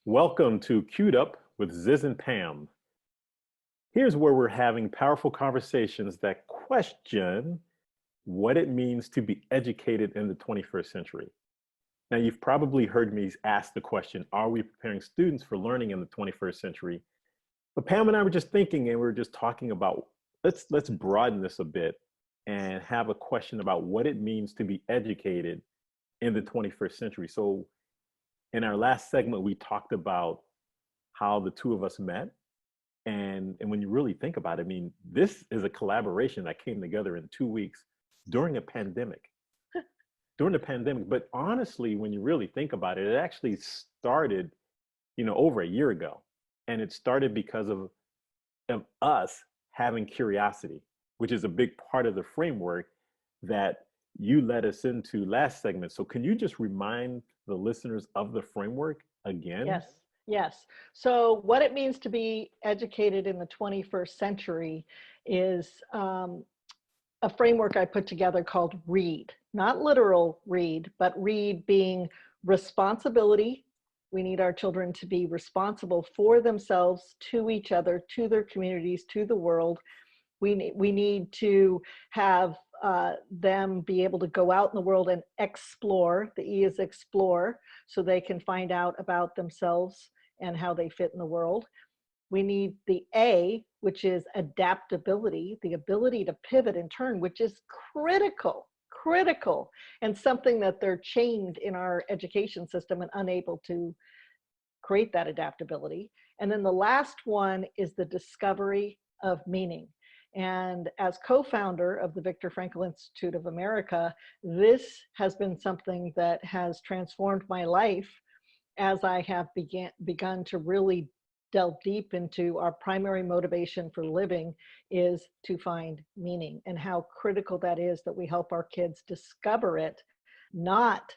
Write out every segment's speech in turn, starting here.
Welcome to Queued Up with Ziz and Pam. Here's where we're having powerful conversations that question what it means to be educated in the 21st century. Now, you've probably heard me ask the question, are we preparing students for learning in the 21st century? But Pam and I were just thinking, and we were just talking about, let's broaden this a bit and have a question about what it means to be educated in the 21st century. So in our last segment, we talked about how the two of us met. And when you really think about it, I mean, this is a collaboration that came together in 2 weeks during a pandemic. During the pandemic. But honestly, when you really think about it, it actually started, over a year ago. And it started because of us having curiosity, which is a big part of the framework that you led us into last segment. So can you just remind the listeners of the framework again? Yes. So what it means to be educated in the 21st century is a framework I put together called R.E.A.D. Not literal read, but R.E.A.D being responsibility. We need our children to be responsible for themselves, to each other, to their communities, to the world. We need to have them be able to go out in the world and explore. The E is explore, so they can find out about themselves and how they fit in the world. We need the A, which is adaptability, the ability to pivot and turn, which is critical, and something that they're chained in our education system and unable to create that adaptability. And then the last one is the discovery of meaning. And as co-founder of the Viktor Frankl Institute of America, this has been something that has transformed my life as I have begun to really delve deep into our primary motivation for living is to find meaning, and how critical that is that we help our kids discover it, not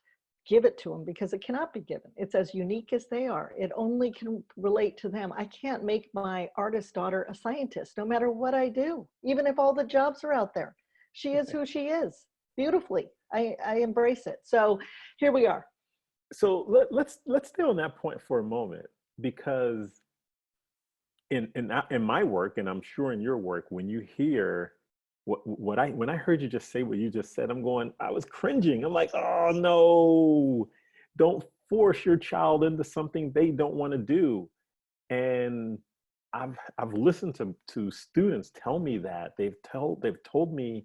give it to them, because it cannot be given. It's as unique as they are. It only can relate to them. I can't make my artist daughter a scientist, no matter what I do, even if all the jobs are out there. She is who she is, beautifully. I embrace it. So here we are. So let's stay on that point for a moment, because in my work, and I'm sure in your work, when you hear when I heard you just say what you just said, I was cringing. I'm like, oh no, don't force your child into something they don't want to do. And I've listened to students tell me that they've told me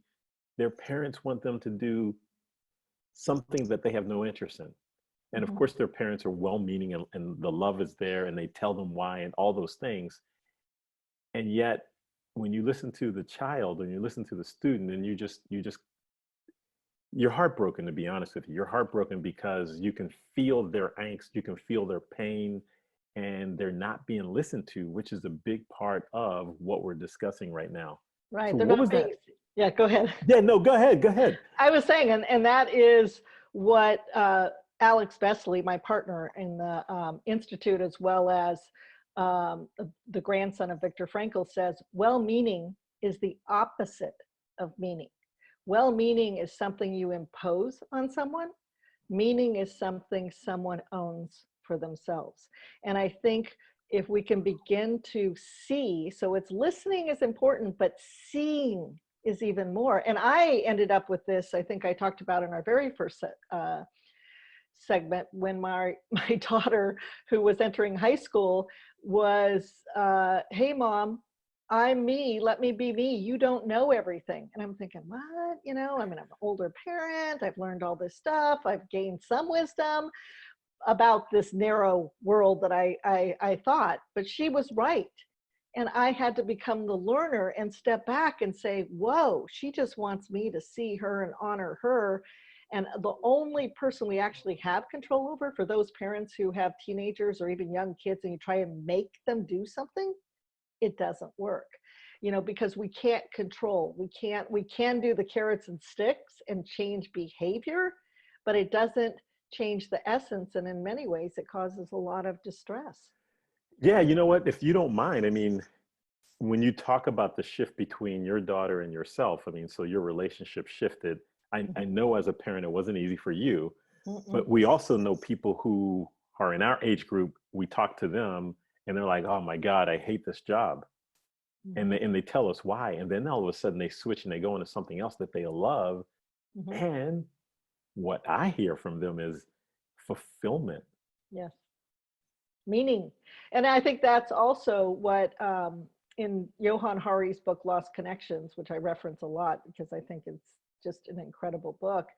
their parents want them to do something that they have no interest in. And of course, their parents are well-meaning, and the love is there, and they tell them why and all those things. And yet, when you listen to the child and you listen to the student, and you're heartbroken, to be honest with you. You're heartbroken because you can feel their angst, you can feel their pain, and they're not being listened to, which is a big part of what we're discussing right now. Right. So They're what not was being, that? Yeah, go ahead. Yeah, no, go ahead. I was saying, and that is what Alex Besley, my partner in the Institute, as well as the grandson of Viktor Frankl, says, well-meaning is the opposite of meaning. Well-meaning is something you impose on someone. Meaning is something someone owns for themselves. And I think if we can begin to see, so it's listening is important, but seeing is even more. And I ended up with this, I think I talked about in our very first segment, when my daughter, who was entering high school, was, hey mom, I'm me, let me be me, you don't know everything. And I'm thinking, what? I'm an older parent, I've learned all this stuff, I've gained some wisdom about this narrow world that I thought, but she was right. And I had to become the learner and step back and say, whoa, she just wants me to see her and honor her. And the only person we actually have control over, for those parents who have teenagers or even young kids and you try and make them do something, it doesn't work, because we can't control. We can do the carrots and sticks and change behavior, but it doesn't change the essence. And in many ways, it causes a lot of distress. Yeah, you know what? If you don't mind, when you talk about the shift between your daughter and yourself, so your relationship shifted. I know as a parent, it wasn't easy for you, but we also know people who are in our age group we talk to them and they're like, oh my God, I hate this job. And Mhm. they tell us why. And then all of a sudden they switch and they go into something else that they love. Mhm. And what I hear from them is fulfillment. Yes. Meaning. And I think that's also what in Johann Hari's book, Lost Connections, which I reference a lot because I think it's just an incredible book,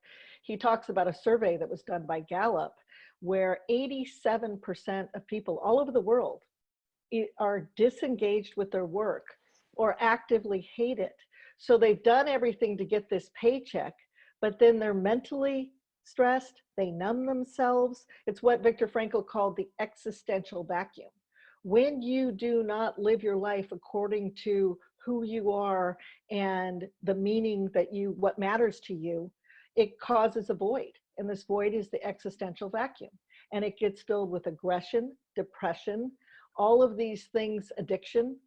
he talks about a survey that was done by Gallup where 87% of people all over the world are disengaged with their work or actively hate it. So they've done everything to get this paycheck, but then they're mentally stressed, they numb themselves. It's what Viktor Frankl called the existential vacuum. When you do not live your life according to who you are and the meaning that what matters to you, it causes a void. And this void is the existential vacuum. And it gets filled with aggression, depression, all of these things, addiction,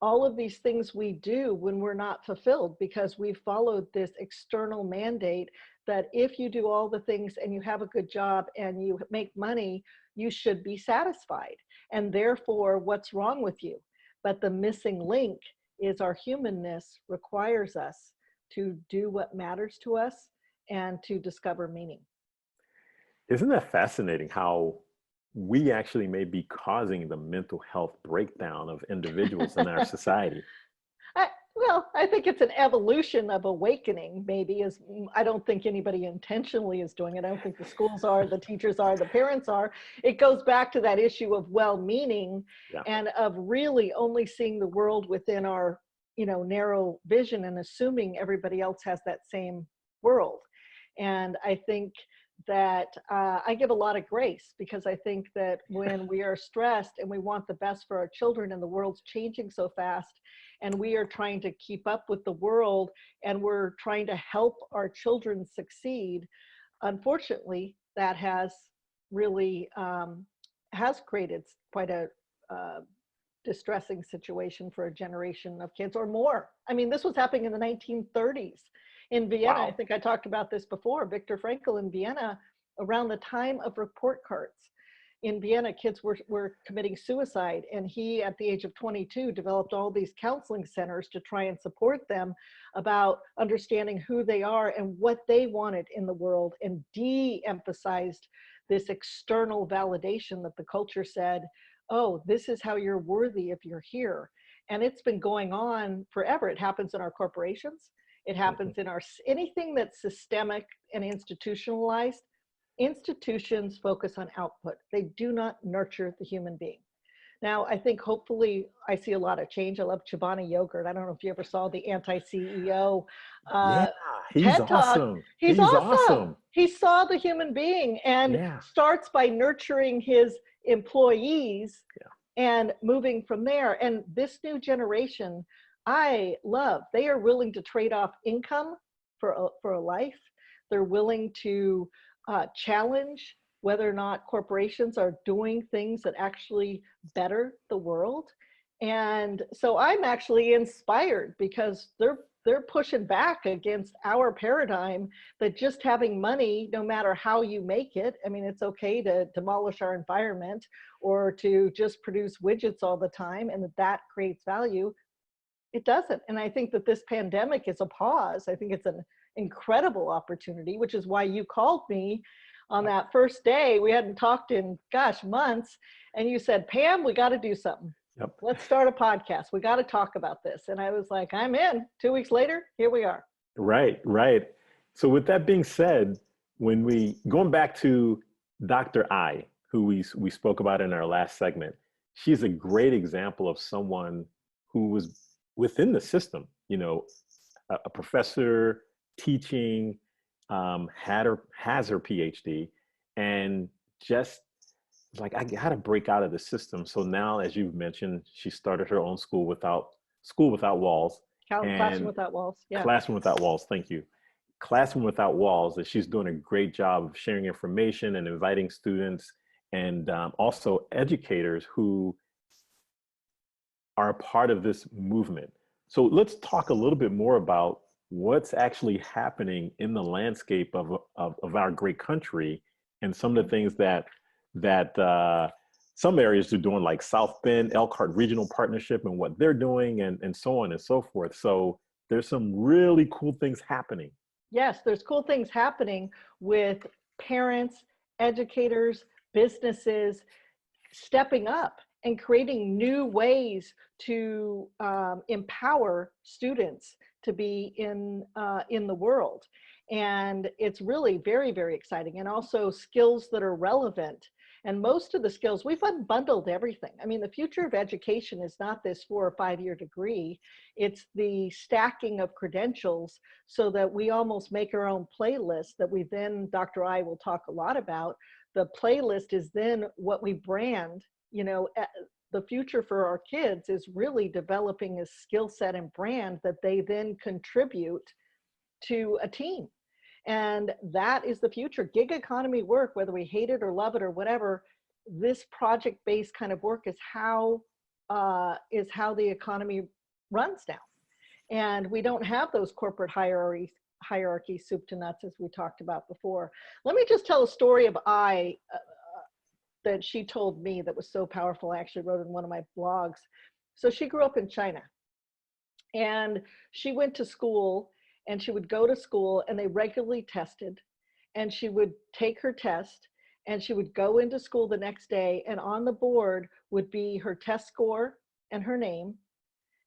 all of these things we do when we're not fulfilled because we followed this external mandate that if you do all the things and you have a good job and you make money, you should be satisfied. And therefore, what's wrong with you? But the missing link is our humanness requires us to do what matters to us and to discover meaning. Isn't that fascinating how we actually may be causing the mental health breakdown of individuals in our society? Well, I think it's an evolution of awakening, maybe. I don't think anybody intentionally is doing it. I don't think the schools are, the teachers are, the parents are. It goes back to that issue of well-meaning Yeah. and of really only seeing the world within our, narrow vision and assuming everybody else has that same world. And I think that I give a lot of grace because I think that when we are stressed and we want the best for our children and the world's changing so fast, and we are trying to keep up with the world and we're trying to help our children succeed, unfortunately that has really has created quite a distressing situation for a generation of kids or more. I mean, this was happening in the 1930s in Vienna. I Wow. think I talked about this before. Viktor Frankl in Vienna, around the time of report cards in Vienna, kids were committing suicide, and he, at the age of 22, developed all these counseling centers to try and support them about understanding who they are and what they wanted in the world, and de-emphasized this external validation that the culture said, oh, this is how you're worthy if you're here. And it's been going on forever. It happens in our corporations. It Mhm. happens in anything that's systemic and institutionalized. Institutions focus on output. They do not nurture the human being. Now, I think hopefully I see a lot of change. I love Chobani Yogurt. I don't know if you ever saw the anti-CEO Yeah, he's TED Talk. awesome. He's He's awesome. awesome. He saw the human being and Yeah. starts by nurturing his employees Yeah. and moving from there. And this new generation, I love. They are willing to trade off income for a life. They're willing to challenge whether or not corporations are doing things that actually better the world. And so I'm actually inspired because they're pushing back against our paradigm that just having money, no matter how you make it, I mean, it's okay to demolish our environment or to just produce widgets all the time and that creates value. It doesn't. And I think that this pandemic is a pause. I think it's an incredible opportunity, which is why you called me on Yep. that first day. We hadn't talked in, gosh, months. And you said, Pam, we got to do something. Yep. Let's start a podcast. We got to talk about this. And I was like, I'm in. 2 weeks later, here we are. Right, right. So with that being said, when we going back to Dr. I, who we spoke about in our last segment, she's a great example of someone who was within the system, a professor teaching, has her PhD, and just like, I got to break out of the system. So now, as you've mentioned, she started her own school without walls, Classroom and Without Walls. Yeah. Classroom Without Walls. Thank you. Classroom Without Walls. That she's doing a great job of sharing information and inviting students and also educators who are a part of this movement. So let's talk a little bit more about what's actually happening in the landscape of our great country and some of the things that some areas are doing like South Bend, Elkhart Regional Partnership and what they're doing and so on and so forth. So there's some really cool things happening. Yes, there's cool things happening with parents, educators, businesses stepping up and creating new ways to empower students to be in the world. And it's really very, very exciting. And also skills that are relevant. And most of the skills, we've unbundled everything. I mean, the future of education is not this 4 or 5 year degree. It's the stacking of credentials so that we almost make our own playlist that we then, Dr. I will talk a lot about. The playlist is then what we brand. You know, the future for our kids is really developing a skill set and brand that they then contribute to a team. And that is the future. Gig economy work, whether we hate it or love it or whatever, this project-based kind of work is how the economy runs now. And we don't have those corporate hierarchy soup to nuts as we talked about before. Let me just tell a story of that she told me that was so powerful. I actually wrote in one of my blogs. So she grew up in China and she went to school, and she would go to school and they regularly tested, and she would take her test and she would go into school the next day, and on the board would be her test score and her name.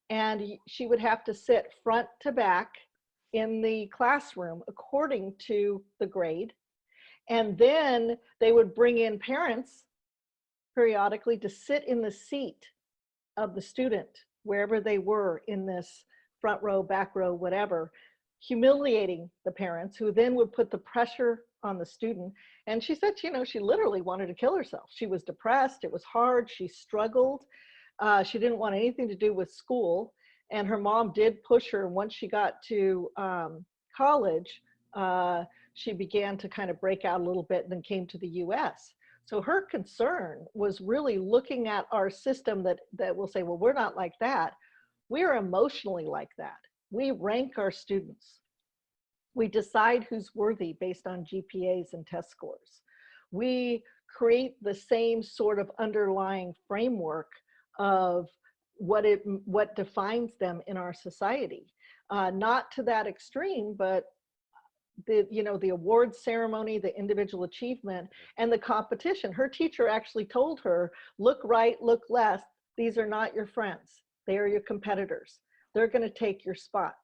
And she would have to sit front to back in the classroom according to the grade. And then they would bring in parents periodically to sit in the seat of the student, wherever they were in this front row, back row, whatever, humiliating the parents, who then would put the pressure on the student. And she said, you know, she literally wanted to kill herself. She was depressed. It was hard. She struggled. She didn't want anything to do with school. And her mom did push her. Once she got to college, she began to kind of break out a little bit and then came to the US. So her concern was really looking at our system that will say, well, we're not like that. We're emotionally like that. We rank our students. We decide who's worthy based on GPAs and test scores. We create the same sort of underlying framework of what defines them in our society. Not to that extreme, but the award ceremony, the individual achievement, and the competition. Her teacher actually told her, look right, look left. These are not your friends. They are your competitors. They're going to take your spot.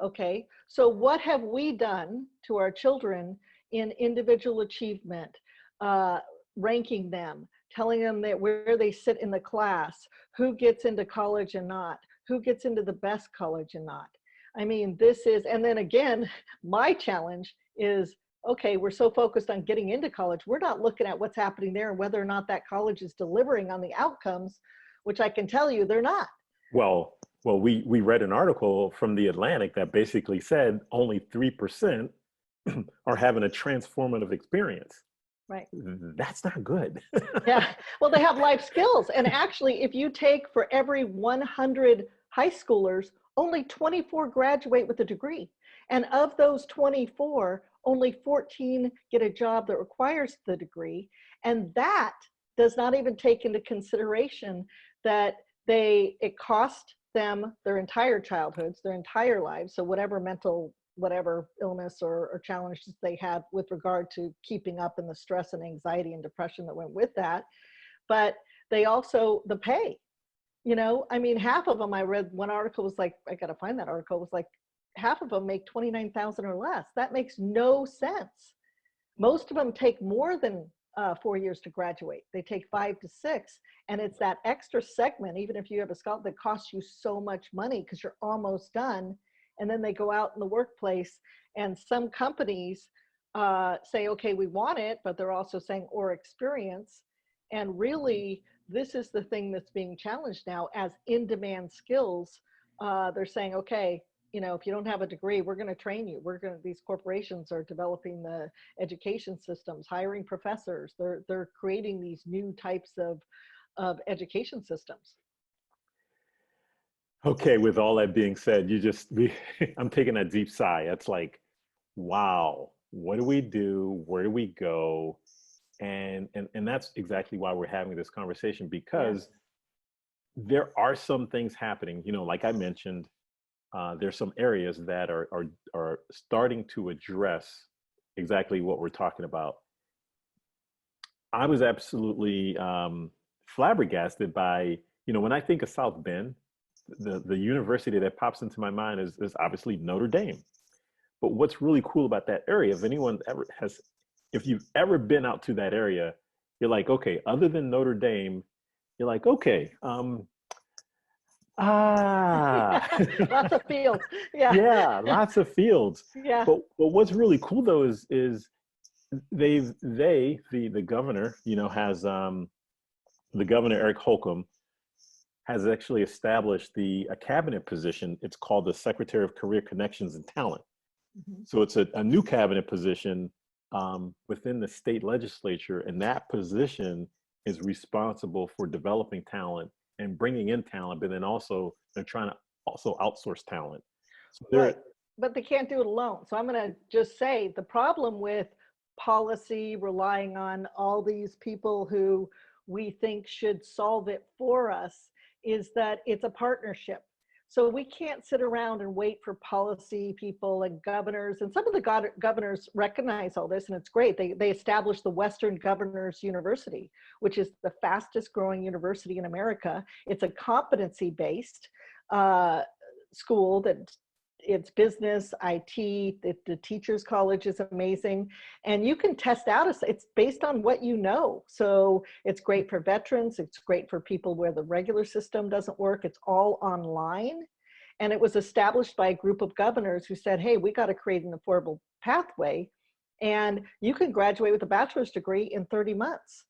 Okay, so what have we done to our children in individual achievement, ranking them, telling them that where they sit in the class, who gets into college and not, who gets into the best college and not. I mean, this is, and then again, my challenge is, okay, we're so focused on getting into college, we're not looking at what's happening there and whether or not that college is delivering on the outcomes, which I can tell you they're not. Well, we read an article from the Atlantic that basically said only 3% are having a transformative experience. Right. That's not good. Yeah. Well, they have life skills. And actually, if you take for every 100 high schoolers, only 24 graduate with a degree. And of those 24, only 14 get a job that requires the degree. And that does not even take into consideration that it cost them their entire childhoods, their entire lives. So whatever illness or challenges they had with regard to keeping up and the stress and anxiety and depression that went with that. But they also, the pay, I mean, half of them, I read one article was like, I got to find that article, was like half of them make 29,000 or less. That makes no sense. Most of them take more than 4 years to graduate. They take 5 to 6. And it's that extra segment, even if you have a scholarship, that costs you so much money because you're almost done. And then they go out in the workplace, and some companies say, okay, we want it, but they're also saying, or experience. And really, this is the thing that's being challenged now as in-demand skills. They're saying, okay, if you don't have a degree, we're going to train you. These corporations are developing the education systems, hiring professors. They're creating these new types of education systems. Okay, with all that being said, I'm taking a deep sigh. It's like, wow, what do we do? Where do we go? And And that's exactly why we're having this conversation, because Yes. there are some things happening, you know, like I mentioned, there's some areas that are starting to address exactly what we're talking about. I was absolutely flabbergasted by, you know, when I think of South Bend, the university that pops into my mind is obviously Notre Dame. But what's really cool about that area, if anyone ever has, if you've ever been out to that area, you're like, okay, other than Notre Dame, you're like, okay, ah, Lots of fields. Yeah. yeah, lots of fields. Yeah. But what's really cool though is the governor, you know, has the governor Eric Holcomb has actually established a cabinet position. It's called the Secretary of Career Connections and Talent. Mhm. So it's a new cabinet position within the state legislature, and that position is responsible for developing talent and bringing in talent, but then also they're trying to also outsource talent. So Right. they're But they can't do it alone. So I'm going to just say the problem with policy relying on all these people who we think should solve it for us is that it's a partnership. So we can't sit around and wait for policy people and governors. And some of the governors recognize all this, and it's great. They established the Western Governors University, which is the fastest growing university in America. It's a competency based school that it's business, IT, the teachers college is amazing. And you can test out, it's based on what you know. So it's great for veterans. It's great for people where the regular system doesn't work. It's all online. And it was established by a group of governors who said, hey, we got to create an affordable pathway. And you can graduate with a bachelor's degree in 30 months.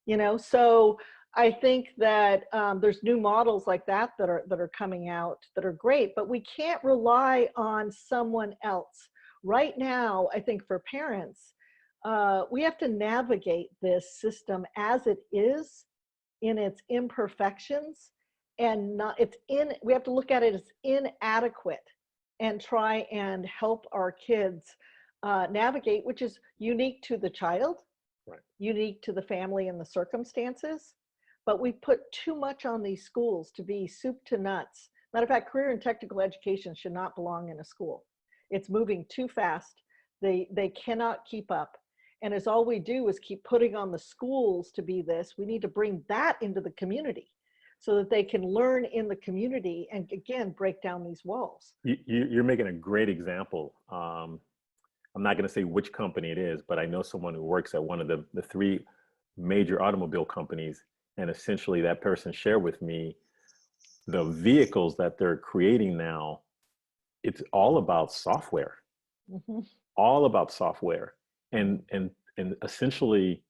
You know, so I think that there's new models like that that are coming out that are great, but we can't rely on someone else. Right now, I think for parents, we have to navigate this system as it is in its imperfections, and not we have to look at it as inadequate and try and help our kids navigate, which is unique to the child, right. unique to the family and the circumstances. But we put too much on these schools to be soup to nuts. Matter of fact, career and technical education should not belong in a school. It's moving too fast. They cannot keep up. And as all we do is keep putting on the schools to be this, we need to bring that into the community so that they can learn in the community and again, break down these walls. You're making a great example. I'm not going to say which company it is, but I know someone who works at one of the three major automobile companies. And essentially that person shared with me the vehicles that they're creating now. It's all about software, Mm-hmm. all about software. And essentially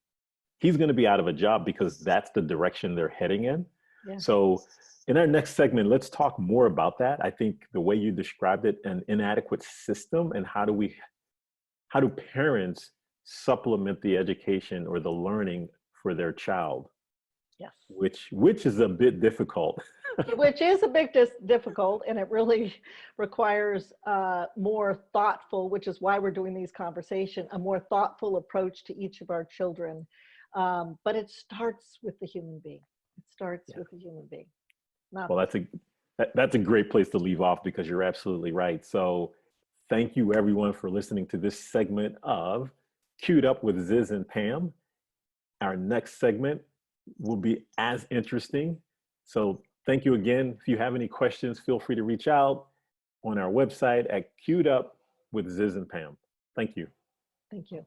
he's going to be out of a job because that's the direction they're heading in. Yeah. So in our next segment, let's talk more about that. I think the way you described it, an inadequate system, and how do parents supplement the education or the learning for their child, Yes. which is a bit difficult. Which is a bit difficult, and it really requires more thoughtful, which is why we're doing these conversations, a more thoughtful approach to each of our children. But it starts with the human being. It starts with the human being. Not Well, that's a great place to leave off, because you're absolutely right. So thank you everyone for listening to this segment of Queued Up with Ziz and Pam. Our next segment will be as interesting. So thank you again. If you have any questions, feel free to reach out on our website at Queued Up with Ziz and Pam. Thank you. Thank you.